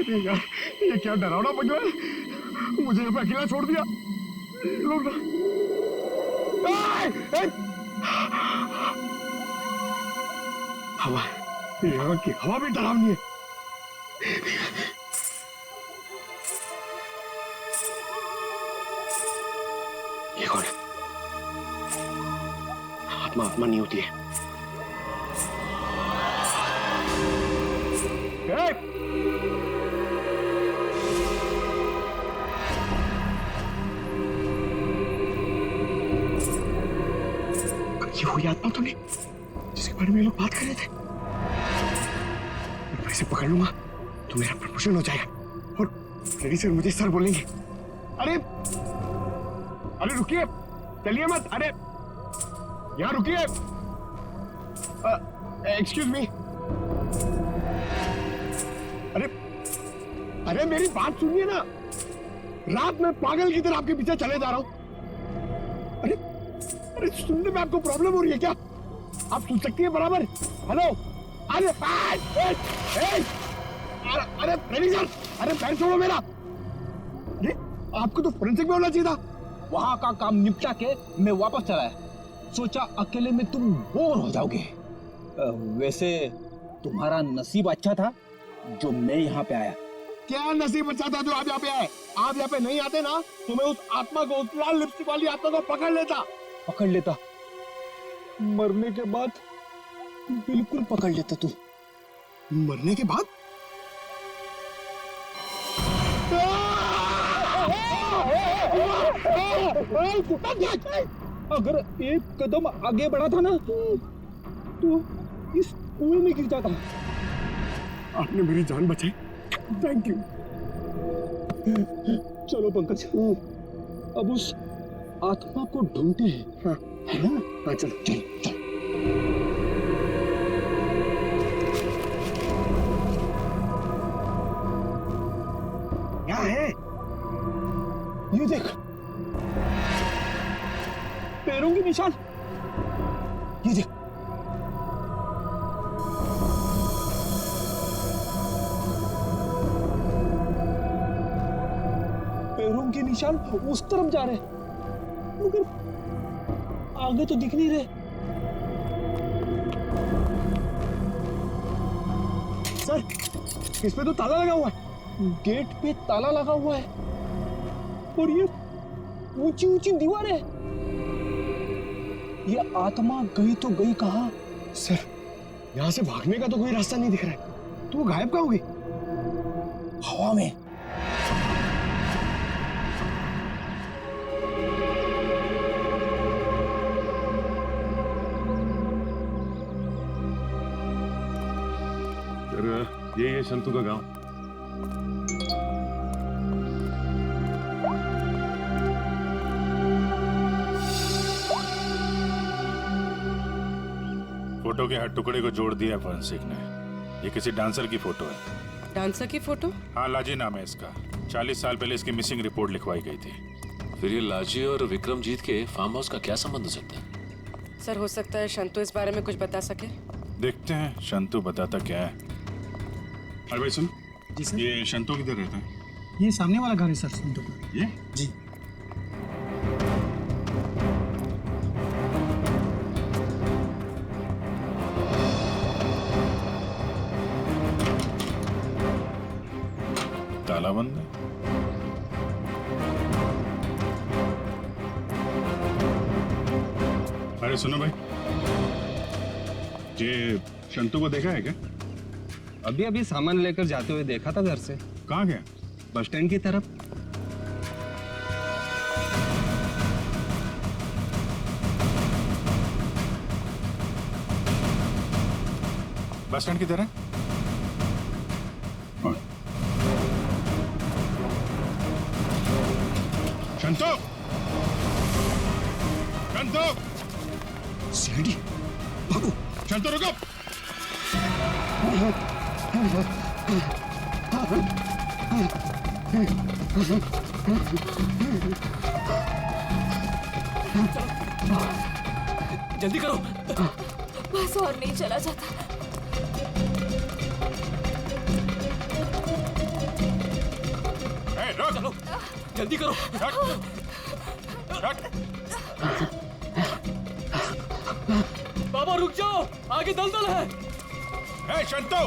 यार ये क्या डरावना बगला है, मुझे यहाँ पे अकेला छोड़ दिया। लोग ना हवा, यहाँ की हवा भी डरावनी है। ये कौन है? आत्मा आत्मा नहीं होती है। ये हुई आत्मा तो नहीं जिसके बारे में लोग बात कर रहे थे। मैं इसे पकड़ लूंगा तो मेरा प्रमोशन हो जाएगा और फ्रेडी सर मुझे सर बोलेंगे। अरे अरे रुकिए, चलिए मत। अरे यहाँ रुकिए। Excuse me. अरे अरे मेरी बात सुनिए ना, रात में पागल की तरह आपके पीछे चले जा रहा हूं। अरे अरे सुनने में आपको प्रॉब्लम हो रही है क्या? आप सुन सकती है बराबर? हेलो। अरे अरे फ्रेडी सर, अरे पैर छोड़ो मेरा। अरे आपको तो फोरेंसिक में होना चाहिए था। वहां का काम निपटा के मैं वापस चला है, सोचा अकेले में तुम बोर हो जाओगे। वैसे तुम्हारा नसीब अच्छा था जो मैं यहाँ पे आया। क्या नसीब अच्छा था जो आप यहाँ पे आए? आप यहाँ पे नहीं आते ना तो मैं उस आत्मा को, उस लाल लिपस्टिक वाली आत्मा को पकड़ लेता। मरने के बाद बिल्कुल पकड़ लेता तू। मरने के बाद? अगर एक कदम आगे बढ़ा था ना तो इस कुएं में गिर जाता। आपने मेरी जान बचाई, थैंक यू। चलो पंकज, अब उस आत्मा को ढूंढते हैं। हाँ, है ना? हाँ चलो चलो चलो। क्या है? ये देख, पैरों के निशान। ये देख, पैरों के निशान उस तरफ जा रहे, मगर आगे तो दिख नहीं रहे। सर, इस पे तो ताला लगा हुआ है। गेट पे ताला लगा हुआ है और ये ऊंची ऊंची दीवार है। ये आत्मा गई तो गई कहां? सर, यहाँ से भागने का तो कोई रास्ता नहीं दिख रहा है, तो वो गायब कहाँ हो गई? हवा में। ये संतू का गांव। फोटो के हर टुकड़े को जोड़ दिया फोरेंसिक ने। ये किसी डांसर की फोटो है। डांसर की फोटो? हाँ, लाजी नाम है इसका। 40 साल पहले इसकी मिसिंग रिपोर्ट लिखवाई गई थी। फिर ये लाजी और विक्रमजीत के फार्म हाउस का क्या संबंध हो सकता है? सर, हो सकता है शंतु इस बारे में कुछ बता सके। देखते हैं शंतु बताता क्या है। अरे भाई सुन। जी सर। ये शंतु किधर रहता है? ये सामने वाला घर है सर, संतु का। ये? जी। ताला बंद है। अरे सुनो भाई, ये शंतु को देखा है क्या? अभी अभी सामान लेकर जाते हुए देखा था घर से। कहाँ गया? बस स्टैंड की तरफ। बस स्टैंड की तरह? शंतु! शंतु! सीढ़ी, भागो! शंतु रुको! जल्दी करो। बस और नहीं चला जाता। रुक। चलो जल्दी करो। बाबा रुक जाओ, आगे दलदल है। ए शंतु,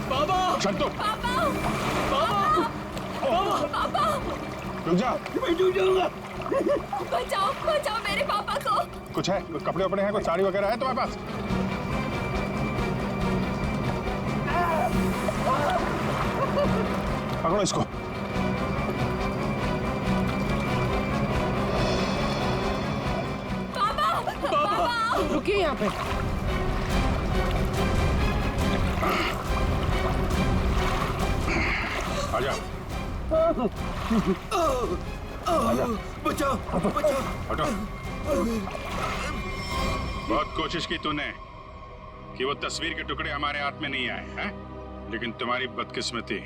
बाबा शंतु, बाबा रुक जा। बचाओ बचाओ मेरे पापा को। कुछ है, कुछ कपड़े वपड़े हैं, कुछ साड़ी वगैरह है तुम्हारे पास? पकड़ो इसको। रुकिए यहाँ पे। आजा। बचाओ बचाओ। हटो। बहुत कोशिश की तूने कि वो तस्वीर के टुकड़े हमारे हाथ में नहीं आए हैं, लेकिन तुम्हारी बदकिस्मती,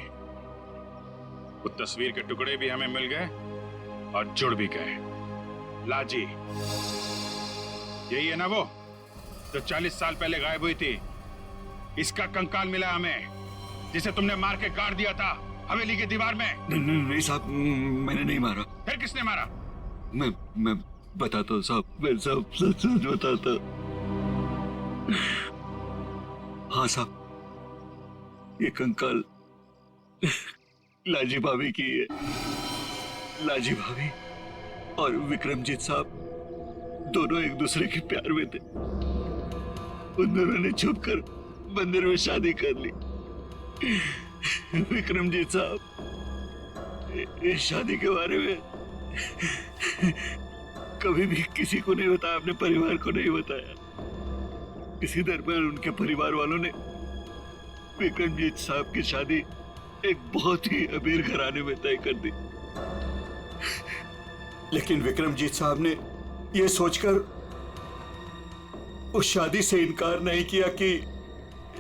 वो तस्वीर के टुकड़े भी हमें मिल गए और जुड़ भी गए। लाजी, यही है ना वो जो 40 साल पहले गायब हुई थी? इसका कंकाल मिला हमें, जिसे तुमने मार के गाड़ दिया था हवेली की दीवार में। नहीं साहब, मैंने नहीं मारा। फिर किसने मारा? मैं बताता हूँ साहब, मैं सब सच सच बताता। हाँ साहब, ये कंकाल लाजी भाभी की है। लाजी भाभी और विक्रमजीत साहब दोनों एक दूसरे के प्यार में थे। उन दोनों ने छुपकर मंदिर में शादी कर ली। विक्रमजीत साहब इस शादी के बारे में कभी भी किसी को नहीं बताया, अपने परिवार को नहीं बताया। इसी दरमियान उनके परिवार वालों ने विक्रमजीत साहब की शादी एक बहुत ही अमीर घराने में तय कर दी। लेकिन विक्रमजीत साहब ने यह सोचकर उस शादी से इनकार नहीं किया कि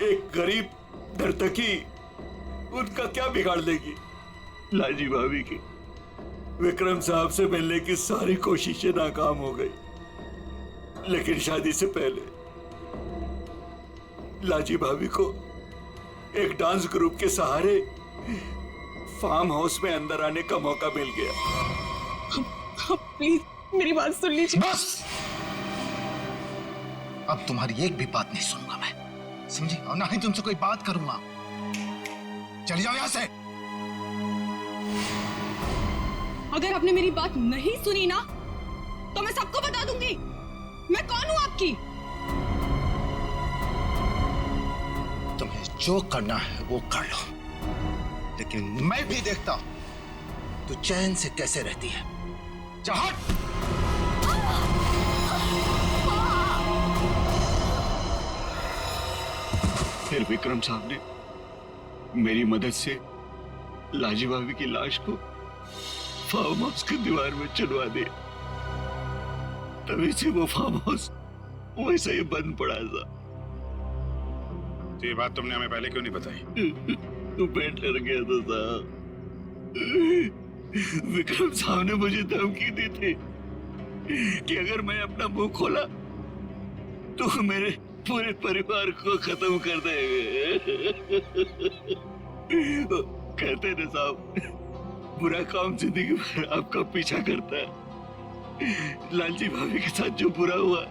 एक गरीब नर्तकी उनका क्या बिगाड़ देगी। लाजी भाभी की विक्रम साहब से मिलने की सारी कोशिशें नाकाम हो गई, लेकिन शादी से पहले लाजी भाभी को एक डांस ग्रुप के सहारे फार्म हाउस में अंदर आने का मौका मिल गया। प्लीज मेरी बात सुन लीजिए। बस, अब तुम्हारी एक भी बात नहीं सुनूंगा मैं, समझी? और ना ही तुमसे कोई बात करूंगा। चली जाओ यहां से। अगर आपने मेरी बात नहीं सुनी ना तो मैं सबको बता दूंगी मैं कौन हूं आपकी। तुम्हें जो करना है वो कर लो, लेकिन मैं भी देखता हूं तू चैन से कैसे रहती है। जा हट। फिर विक्रम साहब ने मेरी मदद से लाजी भाभी की लाश को फार्म हाउस की दीवार में चुनवा दिया। तभी से वो फार्म हाउस वैसे ही बंद पड़ा था। तो ये बात तुमने हमें पहले क्यों नहीं बताई? तो पेट डर गया था साहब। विक्रम साहब ने मुझे धमकी दी थी कि अगर मैं अपना मुंह खोला तो मेरे पूरे परिवार को खत्म कर देंगे। कहते ना साहब, बुरा काम जिंदगी भर आपका पीछा करता है। लालजी भाभी के साथ जो बुरा हुआ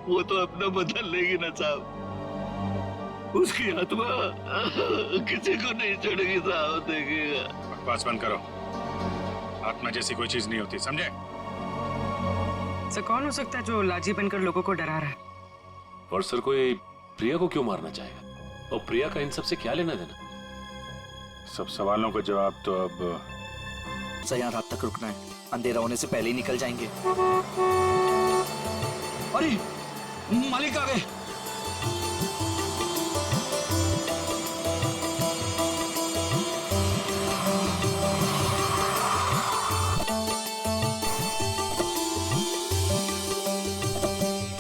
वो तो अपना बदल लेगी ना साहब। उसकी आत्मा किसी को नहीं छोड़ेगी साहब, देखेगा। बकवास बंद करो। आत्मा जैसी कोई चीज नहीं होती, समझे? सर कौन हो सकता है जो लाजी बनकर लोगों को डरा रहा है? और सर कोई प्रिया को क्यों मारना चाहेगा? और प्रिया का इन सब से क्या लेना देना? सब सवालों का जवाब तो अब सर यहाँ रात तक रुकना है, अंधेरा होने से पहले ही निकल जाएंगे। अरे मालिक आ गए।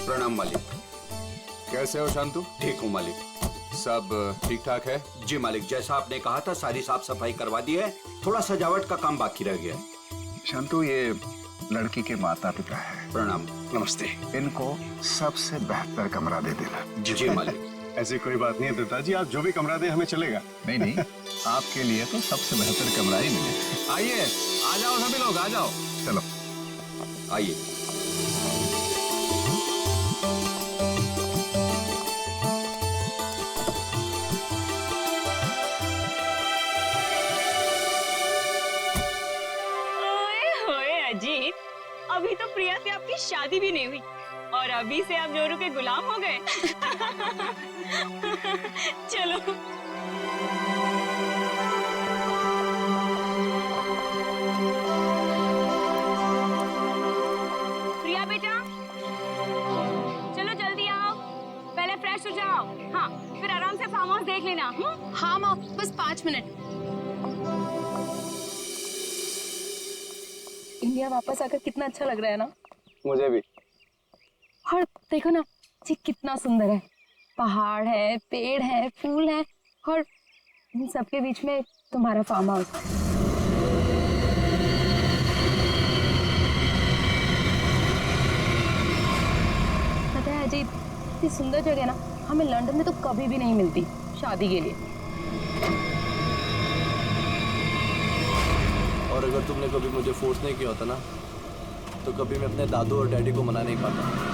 प्रणाम मालिक। कैसे हो शांतु? ठीक हूँ मालिक। सब ठीक ठाक है? जी मालिक, जैसा आपने कहा था सारी साफ सफाई करवा दी है, थोड़ा सजावट का काम बाकी रह गया। शांतु, ये लड़की के माता पिता हैं। प्रणाम। नमस्ते। इनको सबसे बेहतर कमरा दे देना। जी मालिक। ऐसी कोई बात नहीं है दत्ता जी, आप जो भी कमरा दे हमें चलेगा। नहीं नहीं, आपके लिए तो सबसे बेहतर कमरा ही मिले। आइए, आ जाओ सभी लोग, आ जाओ। चलो आइए। ओए अजीत, अभी तो प्रिया से आपकी शादी भी नहीं हुई और अभी से आप जोरू के गुलाम हो गए। चलो। प्रिया बेटा, चलो जल्दी आओ, पहले फ्रेश हो जाओ। हाँ, फिर आराम से फार्म हाउस देख लेना। हाँ माँ, बस 5 मिनट। इंडिया वापस आकर कितना अच्छा लग रहा है ना। मुझे भी। और देखो ना जी, कितना सुंदर है। पहाड़ है, पेड़ है, फूल है और इन सबके बीच में तुम्हारा फार्म हाउस। पता है अजीत, इतनी सुंदर जगह ना हमें लंदन में तो कभी भी नहीं मिलती शादी के लिए। और अगर तुमने कभी मुझे फोर्स नहीं किया होता ना, तो कभी मैं अपने दादू और डैडी को मना नहीं पाता।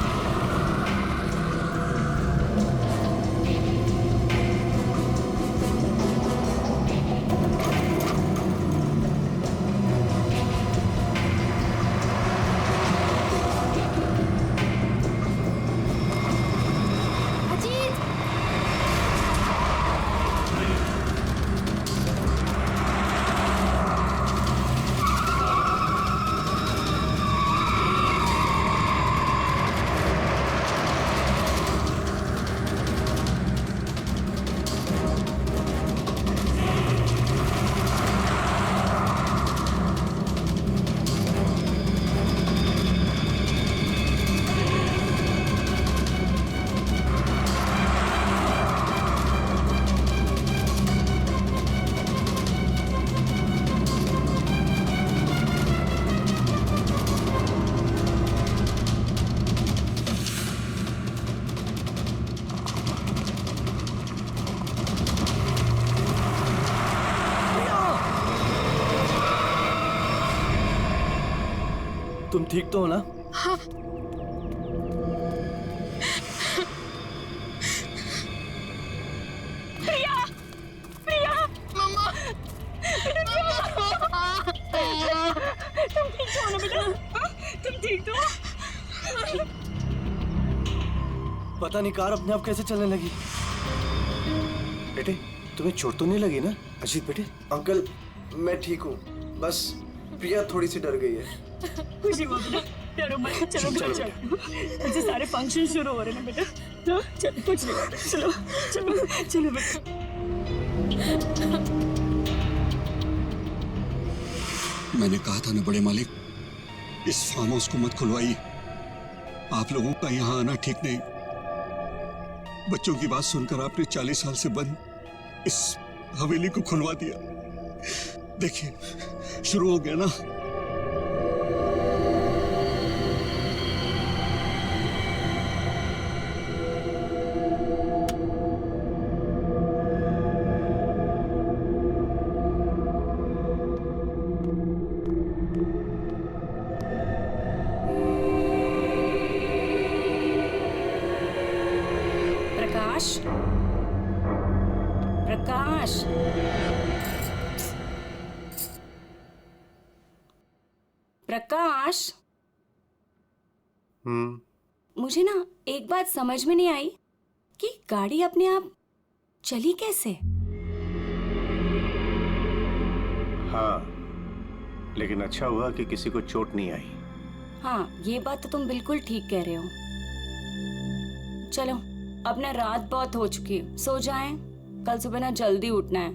तुम ठीक तो हो ना? हाँ। प्रिया, प्रिया, मम्मा, तुम ठीक हो ना बेटा? तुम ठीक तो? पता नहीं कार अपने आप कैसे चलने लगी। बेटे, तुम्हें चोट तो नहीं लगी ना? अजीत बेटे। अंकल, मैं ठीक हूँ, बस प्रिया थोड़ी सी डर गई है। खुशी हुआ बेटा, डरो मत, चलो घर चलो। ऐसे सारे फंक्शन शुरू हो रहे हैं बेटा। चलो, कुछ नहीं होगा, चलो चलो चलो बेटा। मैंने कहा था ना बड़े मालिक, इस फार्म हाउस को मत खुलवाइए। आप लोगों का यहाँ आना ठीक नहीं। बच्चों की बात सुनकर आपने 40 साल से बंद इस हवेली को खुलवा दिया। देखिए, शुरू हो गया ना। प्रकाश, प्रकाश, मुझे ना एक बात समझ में नहीं आई कि गाड़ी अपने आप चली कैसे? हाँ, लेकिन अच्छा हुआ कि किसी को चोट नहीं आई। हाँ, ये बात तो तुम बिल्कुल ठीक कह रहे हो। चलो, अब ना रात बहुत हो चुकी है, सो जाएं। कल सुबह ना जल्दी उठना है।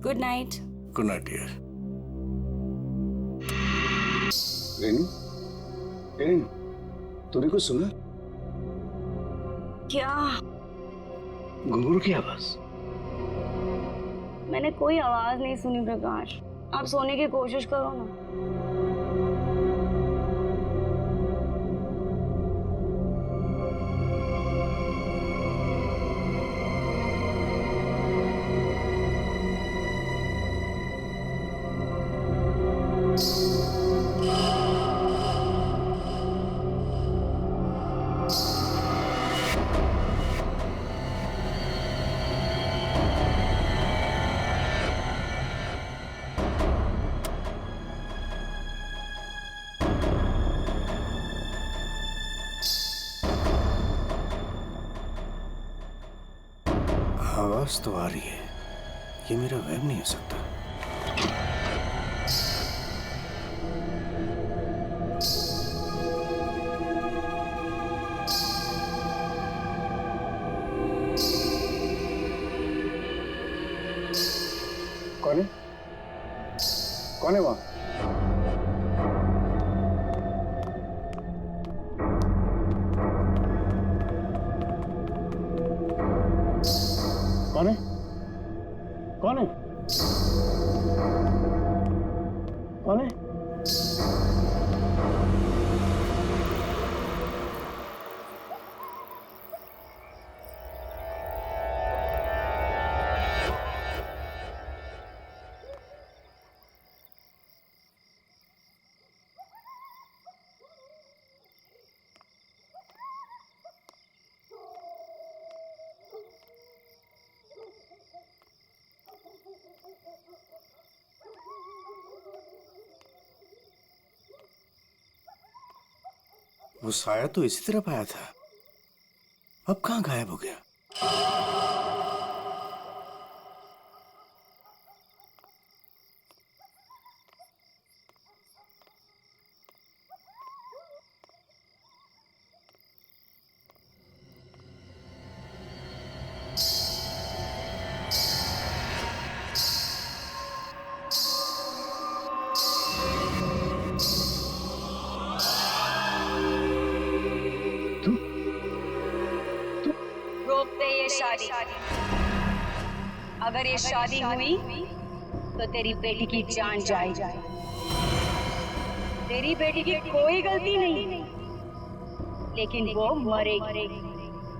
Good night. Good night dear. Renu, Renu, तूने कुछ सुना? क्या? घुंघरू की आवाज? मैंने कोई आवाज नहीं सुनी प्रकाश। आप सोने की कोशिश करो ना। आवाज तो आ रही है, ये मेरा वहम नहीं हो सकता। कौन है? कौन है वहां? कौन है? कौन है? कौन है? वो साया तो इसी तरफ आया था, अब कहाँ गायब हो गया? रोक दे ये शादी। अगर ये शादी हुई तो तेरी बेटी की जान जाएगी। तेरी बेटी की कोई गलती नहीं, लेकिन वो मरेगी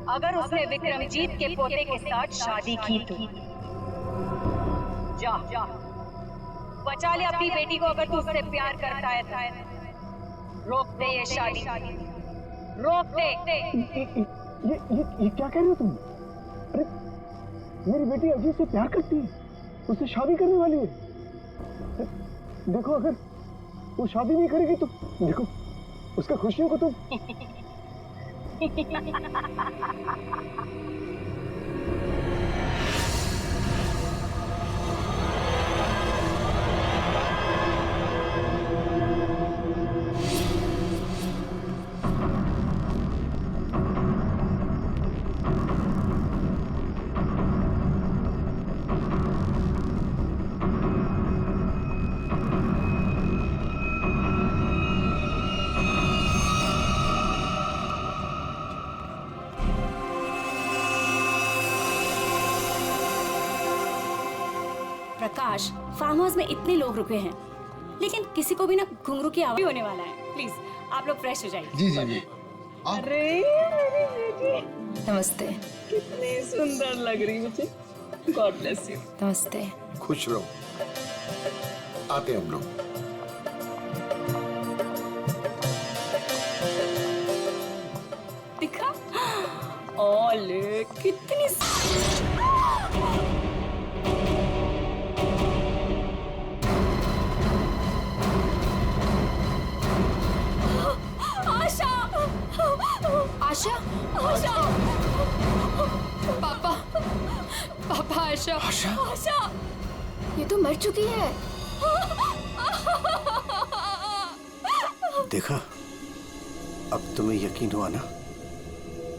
अगर उसने विक्रमजीत के पोते के साथ शादी की तो। जा बचा ले अपनी बेटी को अगर तू उससे प्यार करता है। रोक दे ये शादी, रोक दे। ये क्या कह रहे हो तुम? अरे मेरी बेटी अजीत से प्यार करती है, उससे शादी करने वाली है। देखो अगर वो शादी नहीं करेगी तो देखो उसका खुशियों को तुम प्रकाश, फार्म हाउस में इतने लोग रुके हैं, लेकिन किसी को भी ना घुंघरू की आवाज होने वाला है। प्लीज आप लोग फ्रेश हो जाइए। जी जी जी। अरे मेरी बेटी, नमस्ते। कितनी सुंदर लग रही मुझे। God bless you. नमस्ते। खुश रहो, आते हम लोग। दिखा? ओले कितनी आशा, आशा, पापा, पापा, आशा, आशा, ये तो मर चुकी है। देखा, अब तुम्हें यकीन हुआ ना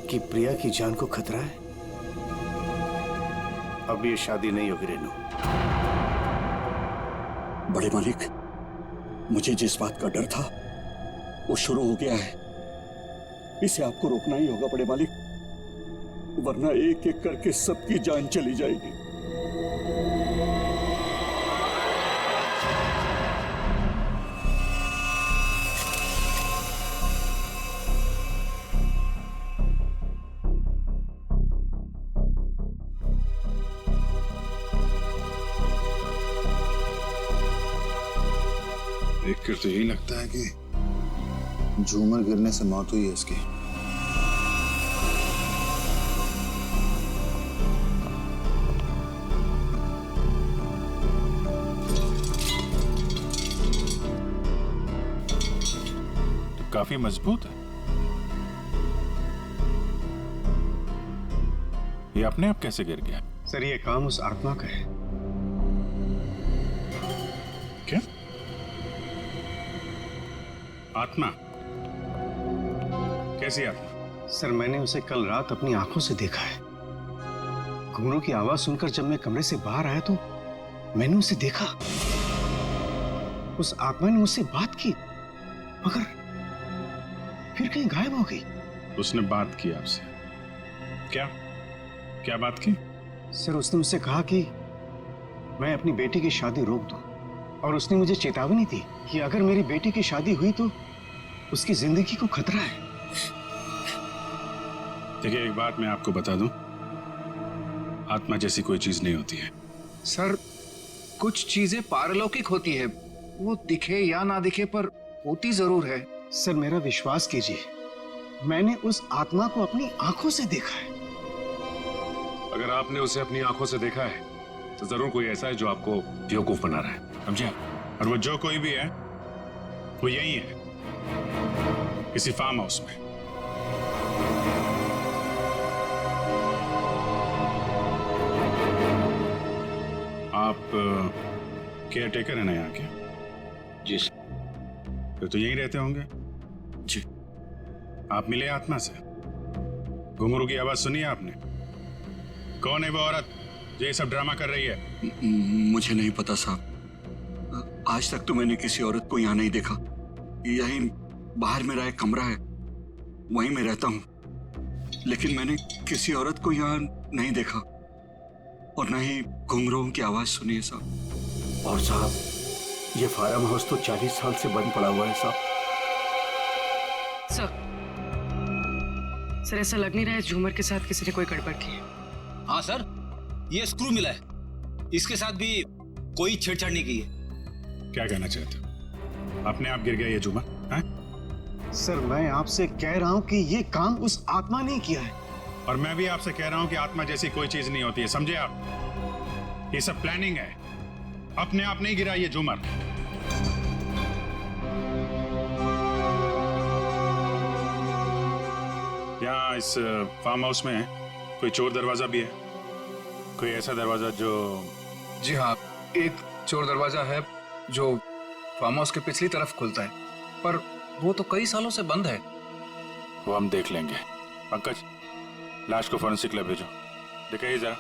कि प्रिया की जान को खतरा है। अब ये शादी नहीं होगी रेनू। बड़े मालिक, मुझे जिस बात का डर था वो शुरू हो गया है। इसे आपको रोकना ही होगा बड़े मालिक, वरना एक एक करके सबकी जान चली जाएगी। देखकर तो यही लगता है कि झूमर गिरने से मौत हुई है इसकी। काफी मजबूत है। ये अपने आप कैसे गिर गया? सर ये काम उस आत्मा का है। क्या? आत्मा? कैसी आत्मा? सर मैंने उसे कल रात अपनी आंखों से देखा है। घुंघरू की आवाज सुनकर जब मैं कमरे से बाहर आया तो मैंने उसे देखा। उस आत्मा ने मुझसे बात की मगर फिर कहीं गायब हो गई। उसने बात की आपसे? क्या क्या बात की? सर उसने मुझसे कहा कि मैं अपनी बेटी की शादी रोक दूं और उसने मुझे चेतावनी दी कि अगर मेरी बेटी की शादी हुई तो उसकी जिंदगी को खतरा है। देखिए एक बात मैं आपको बता दूं, आत्मा जैसी कोई चीज नहीं होती है। सर कुछ चीजें पारलौकिक होती है, वो दिखे या ना दिखे पर होती जरूर है। सर मेरा विश्वास कीजिए, मैंने उस आत्मा को अपनी आंखों से देखा है। अगर आपने उसे अपनी आंखों से देखा है तो जरूर कोई ऐसा है जो आपको बेवकूफ बना रहा है, समझे? और वो जो कोई भी है वो यही है, किसी फार्म हाउस में। आप केयर टेकर है ना यहाँ के? जी। फिर तो यहीं रहते होंगे। जी। आप मिले आत्मा से? घुंघरू की आवाज सुनी आपने? कौन है वो औरत जो ये सब ड्रामा कर रही है? मुझे नहीं पता साहब, आज तक तो मैंने किसी औरत को यहाँ नहीं देखा। यही बाहर मेरा एक कमरा है, वहीं मैं रहता हूँ, लेकिन मैंने किसी औरत को यहाँ नहीं देखा और न ही घुंघरूओं की आवाज सुनी है साहब। और साहब ये फार्म हाउस तो 40 साल से बंद पड़ा हुआ है साहब। सर ऐसा लग नहीं रहा है झूमर के साथ किसी ने कोई गड़बड़ की है। हाँ सर, ये स्क्रू मिला है, इसके साथ भी कोई छेड़छाड़ नहीं की है। क्या कहना चाहते हो? अपने आप गिर गया ये झूमर? सर मैं आपसे कह रहा हूं कि ये काम उस आत्मा ने किया है। और मैं भी आपसे कह रहा हूं कि आत्मा जैसी कोई चीज नहीं होती है, समझे आप? ये सब प्लानिंग है, अपने आप नहीं गिरा ये झूमर। यहाँ इस फार्म हाउस में कोई चोर दरवाजा भी है? कोई ऐसा दरवाजा जो... जी हाँ, एक चोर दरवाजा है जो फार्म हाउस के पिछली तरफ खुलता है, पर वो तो कई सालों से बंद है। वो हम देख लेंगे। पंकज, लाश को फॉरेंसिक लैब भेजो, दिखाइए जरा।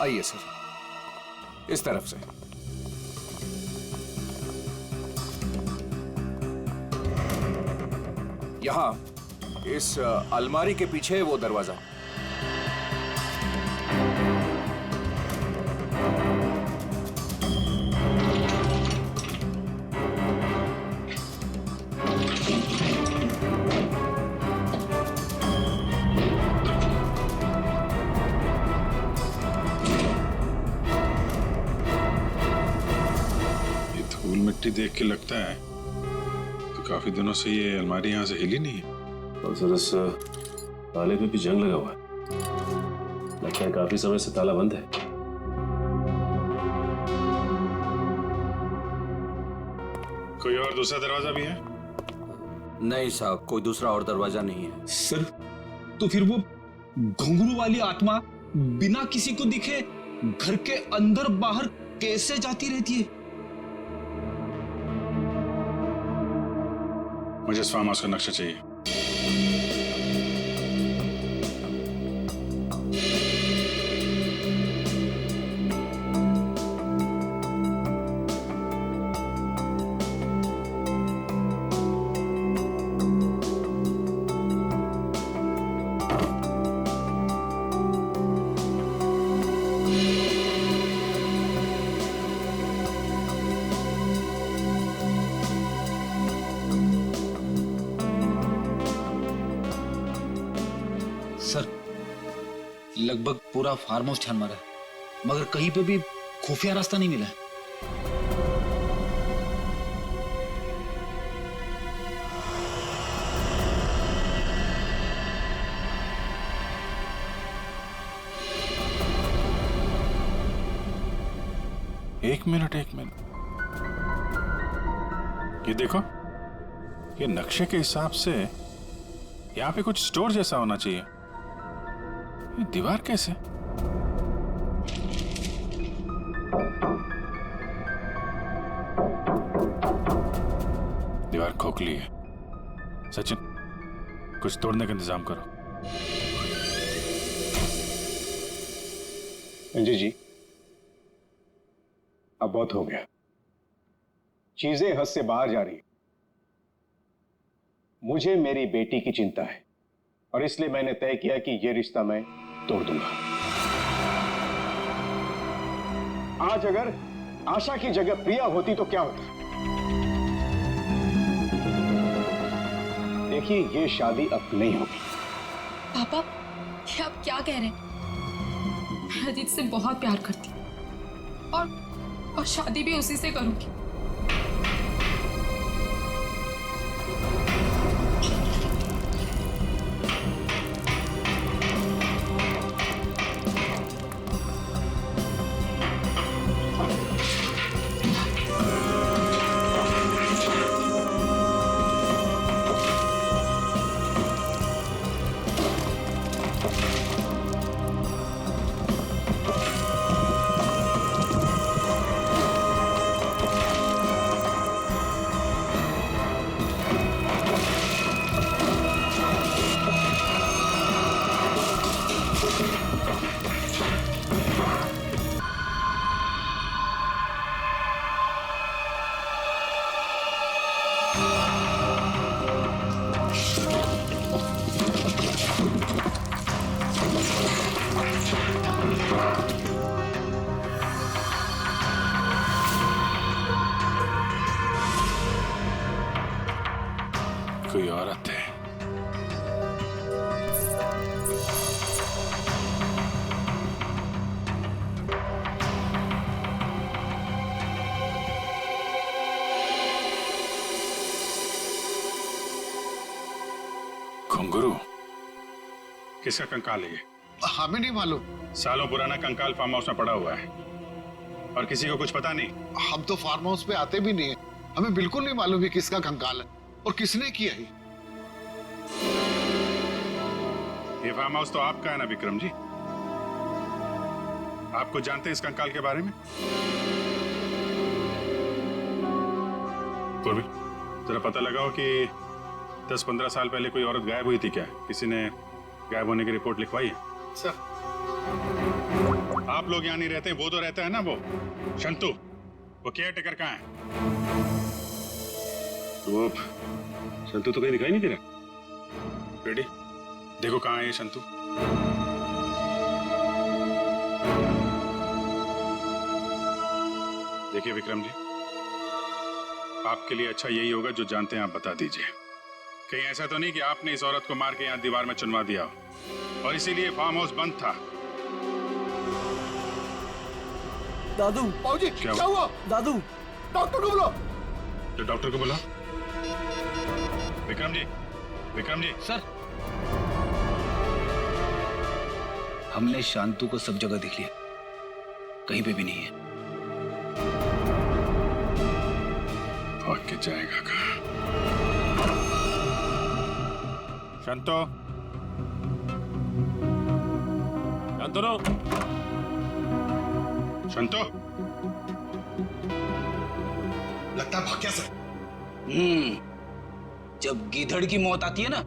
आइए सर, इस तरफ से। यहाँ इस अलमारी के पीछे वो दरवाजा। मिट्टी देख के लगता है तो काफी दिनों से ये अलमारी यहाँ से हिली नहीं है। और सर इस ताले पे भी जंग लगा हुआ है, लगता है काफी समय से ताला बंद है। कोई और दूसरा दरवाजा भी है? नहीं साहब, कोई दूसरा और दरवाजा नहीं है। सर तो फिर वो घुंघरू वाली आत्मा बिना किसी को दिखे घर के अंदर बाहर कैसे जाती रहती है? मुझे इस फार्म हाउस का नक्शा चाहिए। सर लगभग पूरा फार्म हाउस छान मारा है, मगर कहीं पे भी खुफिया रास्ता नहीं मिला है। एक मिनट ये देखो, ये नक्शे के हिसाब से यहाँ पे कुछ स्टोर जैसा होना चाहिए। ये दीवार कैसे? दीवार खोखली है। सचिन, कुछ तोड़ने का इंतजाम करो। अंजू जी, अब बहुत हो गया। चीजें हद से बाहर जा रही है। मुझे मेरी बेटी की चिंता है और इसलिए मैंने तय किया कि यह रिश्ता मैं तोड़ दूंगा। आज अगर आशा की जगह प्रिया होती तो क्या होता? देखिए, ये शादी अब नहीं होगी। पापा, ये आप क्या कह रहे हैं? मैं अजीत से बहुत प्यार करती हूँ और शादी भी उसी से करूंगी। कोई औरत है। घुंघरू, किसका कंकाल है ये? हमें नहीं मालूम। सालों पुराना कंकाल फार्म हाउस में पड़ा हुआ है और किसी को कुछ पता नहीं। हम तो फार्म हाउस पे आते भी नहीं है, हमें बिल्कुल नहीं मालूम है किसका कंकाल है और किसने किया है। ये फार्म हाउस तो आपका है ना विक्रम जी? आप कुछ जानते हैं इस कंकाल के बारे में? पूर्वी, जरा पता लगाओ कि 10-15 साल पहले कोई औरत गायब हुई थी क्या? किसी ने गायब होने की रिपोर्ट लिखवाई है? सर, आप लोग यहाँ नहीं रहते, वो तो रहता है ना। वो शंतु, वो केयर टेकर कहाँ है? वो शंतु तो कहीं दिखाई नहीं दे रहा। रेडी, देखो कहाँ है ये शंतु। देखिए विक्रम जी, आपके लिए अच्छा यही होगा जो जानते हैं आप बता दीजिए। कहीं ऐसा तो नहीं कि आपने इस औरत को मार के यहाँ दीवार में चुनवा दिया हो और इसीलिए फार्म हाउस बंद था? दादू, बाबूजी, क्या हुआ? दादू, डॉक्टर को बुलाओ। तो डॉक्टर को बुला। विक्रम जी, विक्रम जी। सर, हमने शांतु को सब जगह देख लिया, कहीं पे भी नहीं है। भाग के जाएगा कहाँ? शांतो, शांतनु, शांतो। लगता है भाग गया सर। जब गीधड़ की मौत आती है ना,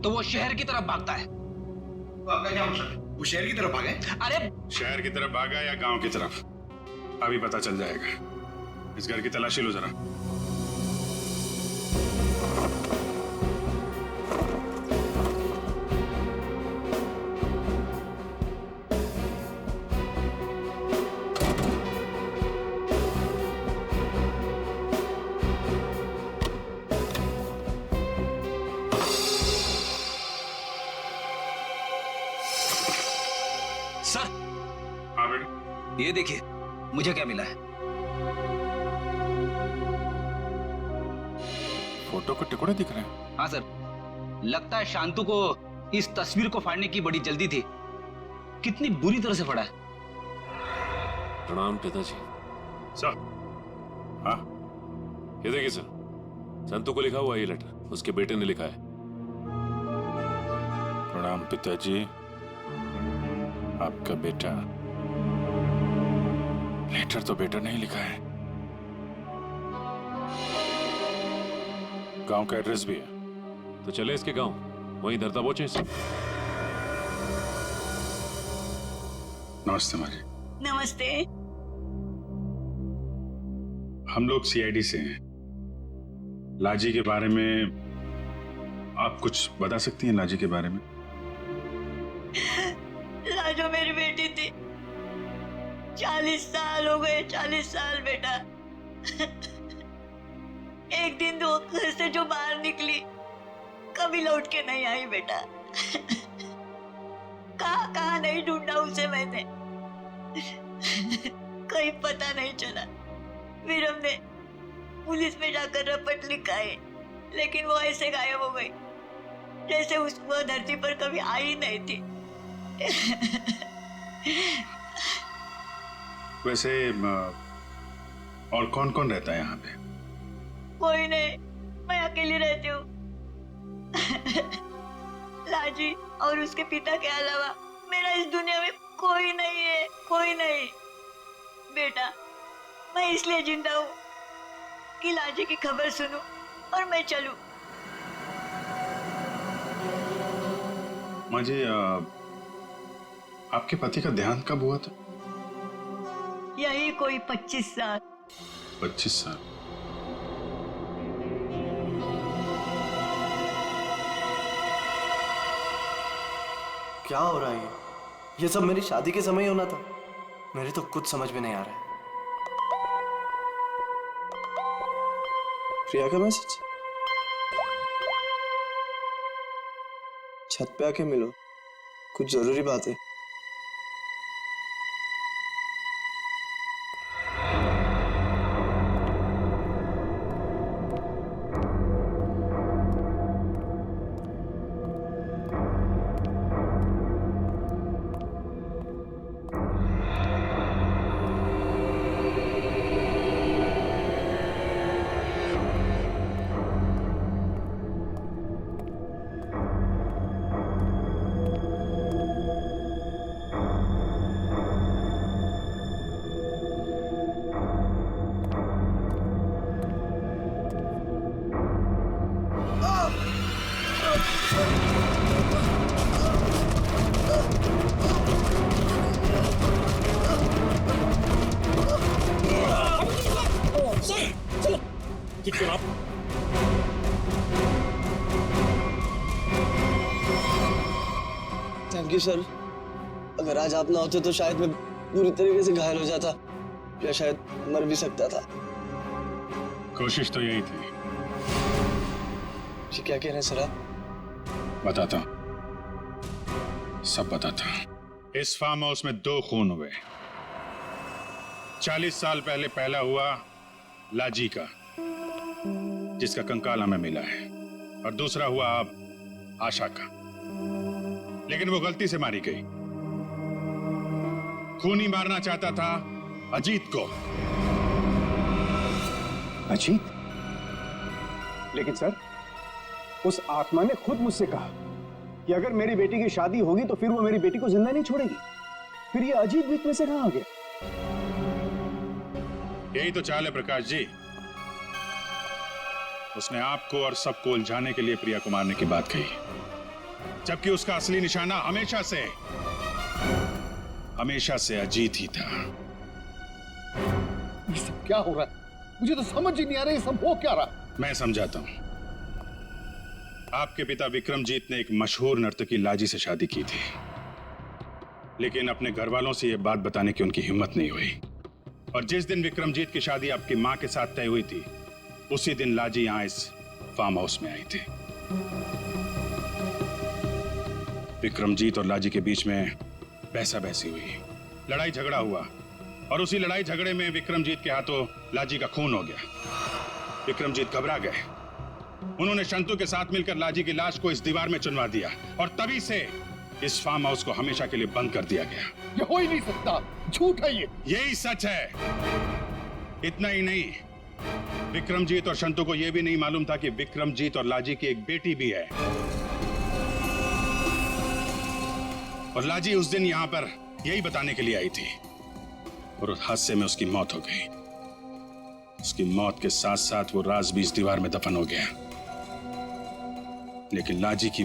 तो वो शहर की तरफ भागता है। तो आपका क्या मतलब है? वो शहर की तरफ भागे? अरे शहर की तरफ भागा या गांव की तरफ, अभी पता चल जाएगा। इस घर की तलाशी लो जरा। सर, हाँ बेटा, ये देखिए मुझे क्या मिला है। फोटो के टुकड़े दिख रहे हैं। हाँ सर, लगता है शांतु को इस तस्वीर को फाड़ने की बड़ी जल्दी थी। कितनी बुरी तरह से फाड़ा है। प्रणाम पिताजी। सर, हाँ ये देखिए सर, संतु को लिखा हुआ ये लेटर उसके बेटे ने लिखा है। प्रणाम पिताजी, आपका बेटा लेटर तो बेटा नहीं लिखा है, गांव का एड्रेस भी है। तो चले इसके गांव, वहीं धरता बोचे इसे। नमस्ते माजी। नमस्ते। हम लोग सीआईडी से हैं। लाजी के बारे में आप कुछ बता सकती हैं? लाजी के बारे में? लाजो मेरी बेटी थी। 40 साल हो गए, 40 साल बेटा। एक दिन तो घर से जो बाहर निकली, कभी लौट के नहीं आई बेटा। कहाँ नहीं ढूंढा उसे मैंने, कहीं पता नहीं चला। फिर हमने पुलिस में जाकर रपट लिखा है, लेकिन वो ऐसे गायब हो गई जैसे वो धरती पर कभी आई नहीं थी। वैसे और कौन कौन रहता है यहाँ पे? कोई नहीं, मैं अकेली रहती हूँ। लाजी और उसके पिता के अलावा मेरा इस दुनिया में कोई नहीं है, कोई नहीं। बेटा, मैं इसलिए जिंदा हूँ कि लाजी की खबर सुनूं और मैं चलूं। माँ जी, आपके पति का देहांत कब हुआ था? यही कोई 25 साल। 25 साल? क्या हो रहा है ये सब मेरी शादी के समय होना था। मेरे तो कुछ समझ में नहीं आ रहा है। प्रिया का मैसेज। छत पे आके मिलो, कुछ जरूरी बात है। Thank you sir. अगर आज आप ना होते तो शायद मैं पूरी तरीके से घायल हो जाता, या शायद मर भी सकता था। कोशिश तो यही थी। जी क्या कह रहे हैं सर आप? बताता हूं, सब बताता हूं। इस फार्म हाउस में 2 खून हुए। 40 साल पहले पहला हुआ लाजी का, जिसका कंकाल हमें मिला है, और दूसरा हुआ अब आशा का, लेकिन वो गलती से मारी गई। खूनी मारना चाहता था अजीत को। अजीत? लेकिन सर, उस आत्मा ने खुद मुझसे कहा कि अगर मेरी बेटी की शादी होगी तो फिर वो मेरी बेटी को जिंदा नहीं छोड़ेगी। फिर ये अजीत बीच में से कहां आ गया? यही तो चाल है प्रकाश जी। उसने आपको और सबको उलझाने के लिए प्रिया को मारने की बात कही, जबकि उसका असली निशाना हमेशा से अजीत ही था। ये सब क्या हो रहा है? मुझे तो समझ ही नहीं आ रहा, ये सब हो क्या रहा? मैं समझाता हूं। आपके पिता विक्रमजीत ने एक मशहूर नर्तकी लाजी से शादी की थी, लेकिन अपने घर वालों से यह बात बताने की उनकी हिम्मत नहीं हुई। और जिस दिन विक्रमजीत की शादी आपकी मां के साथ तय हुई थी, उसी दिन लाजी यहां इस फार्म हाउस में आई थी। विक्रमजीत और लाजी के बीच में बहसा बहसी हुई, लड़ाई झगड़ा हुआ, और उसी लड़ाई झगड़े में विक्रमजीत के हाथों लाजी का खून हो गया। विक्रमजीत घबरा गए। उन्होंने शंतु के साथ मिलकर लाजी की लाश को इस दीवार में चुनवा दिया, और तभी से इस फार्म हाउस को हमेशा के लिए बंद कर दिया गया। ये हो ही नहीं सकता, झूठ है ये। यही सच है। इतना ही नहीं, विक्रमजीत और शंतु को यह भी नहीं मालूम था कि विक्रमजीत और लाजी की एक बेटी भी है। और लाजी उस दिन यहां पर यही बताने के लिए आई थी। और उस हादसे में उसकी मौत हो गई। उसकी मौत के साथ साथ वो राज भी इस दीवार में दफन हो गया। लेकिन लाजी की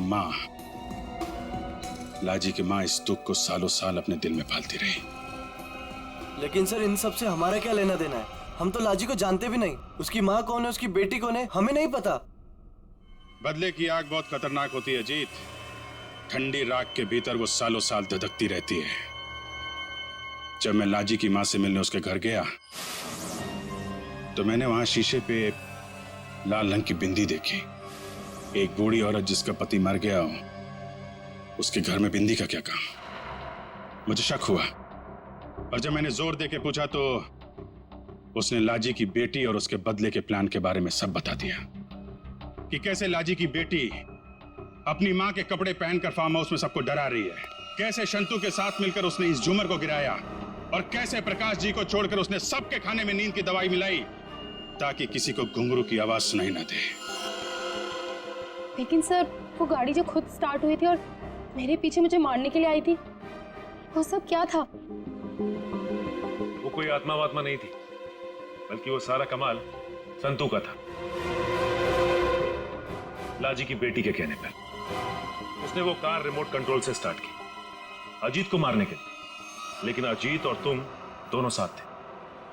माँ इस दुख को सालों साल अपने दिल में पालती रही। लेकिन सर इन सब से हमारा क्या लेना देना है? हम तो लाजी को जानते भी नहीं। उसकी माँ कौन है, उसकी बेटी कौन है, हमें नहीं पता। बदले की आग बहुत खतरनाक होती है अजीत। ठंडी राख के भीतर वो सालों साल धधकती रहती है। जब मैं लाजी की माँ से मिलने उसके घर गया तो मैंने वहां शीशे पे लाल रंग की बिंदी देखी। एक बूढ़ी औरत जिसका पति मर गया हो, उसके घर में बिंदी का क्या काम? मुझे शक हुआ और जब मैंने जोर दे के पूछा तो उसने लाजी की बेटी और उसके बदले के प्लान के बारे में सब बता दिया कि कैसे लाजी की बेटी अपनी मां के कपड़े पहनकर फार्म हाउस में सबको डरा रही है, कैसे शंतु के साथ मिलकर उसने इस झूमर को गिराया और कैसे प्रकाश जी को छोड़कर उसने सबके खाने में नींद की दवाई मिलाई ताकि किसी को घुंघरू की आवाज सुनाई ना दे। लेकिन सर वो गाड़ी जो खुद स्टार्ट हुई थी और मेरे पीछे मुझे मारने के लिए आई थी, वो सब क्या था? वो कोई आत्मा वात्मा नहीं थी, बल्कि वो सारा कमाल संतू का था। लाजी की बेटी के कहने पर उसने वो कार रिमोट कंट्रोल से स्टार्ट की अजीत को मारने के लिए। लेकिन अजीत और तुम दोनों साथ थे,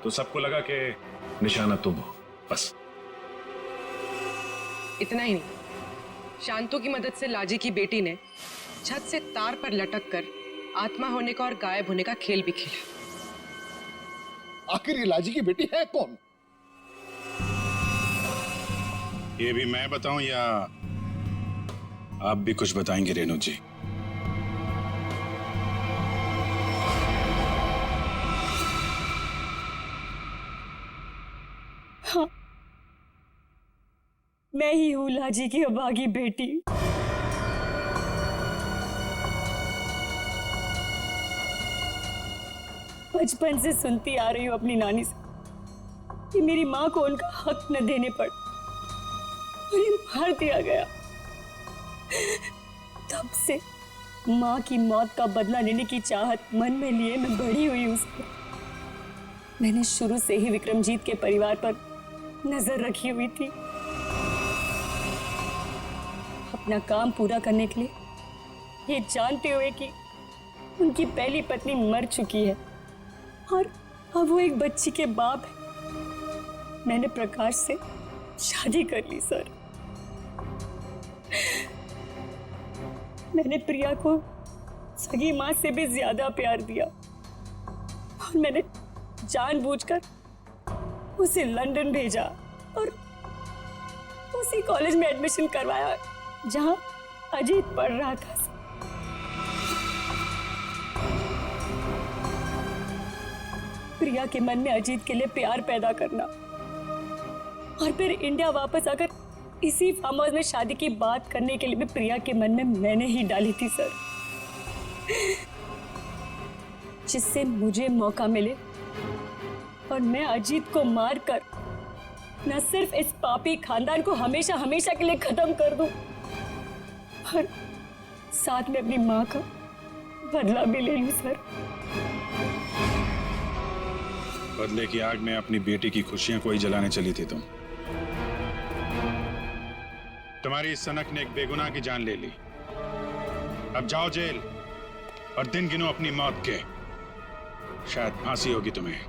तो सबको लगा कि निशाना तुम हो। बस इतना ही नहीं, शांतु की मदद से लाजी की बेटी ने छत से तार पर लटक कर आत्मा होने का और गायब होने का खेल भी खेला। आखिर ये लाजी की बेटी है कौन? ये भी मैं बताऊं या आप भी कुछ बताएंगे रेणु जी? हाँ, मैं ही हूँ लाजी की अभागी बेटी। बचपन से सुनती आ रही हूँ अपनी नानी से कि मेरी माँ को उनका हक न देने पर उन्हें मार दिया गया। तब से माँ की मौत का बदला लेने की चाहत मन में लिए मैं बड़ी हुई उस पर। मैंने शुरू से ही विक्रमजीत के परिवार पर नजर रखी हुई थी। अपना काम पूरा करने के लिए, ये जानते हुए कि उनकी पहली पत्नी मर चुकी है और अब वो एक बच्ची के बाप है, मैंने प्रकाश से शादी कर ली सर। मैंने प्रिया को सगी माँ से भी ज्यादा प्यार दिया और मैंने जानबूझकर उसे लंदन भेजा और उसी कॉलेज में एडमिशन करवाया जहां अजीत पढ़ रहा था। प्रिया के मन में अजीत के लिए प्यार पैदा करना और फिर इंडिया वापस आकर इसी फार्म हाउस में शादी की बात करने के लिए भी प्रिया के मन में मैंने ही डाली थी सर, जिससे मुझे मौका मिले और मैं अजीत को मारकर न सिर्फ इस पापी खानदान को हमेशा हमेशा के लिए खत्म कर दूं, और साथ में अपनी माँ का बदला भी ले लूं सर। बदले की आग में अपनी बेटी की खुशियां कोई जलाने चली थी तुम। तुम्हारी इस सनक ने एक बेगुनाह की जान ले ली। अब जाओ जेल और दिन गिनो अपनी मौत के। शायद फांसी होगी तुम्हें।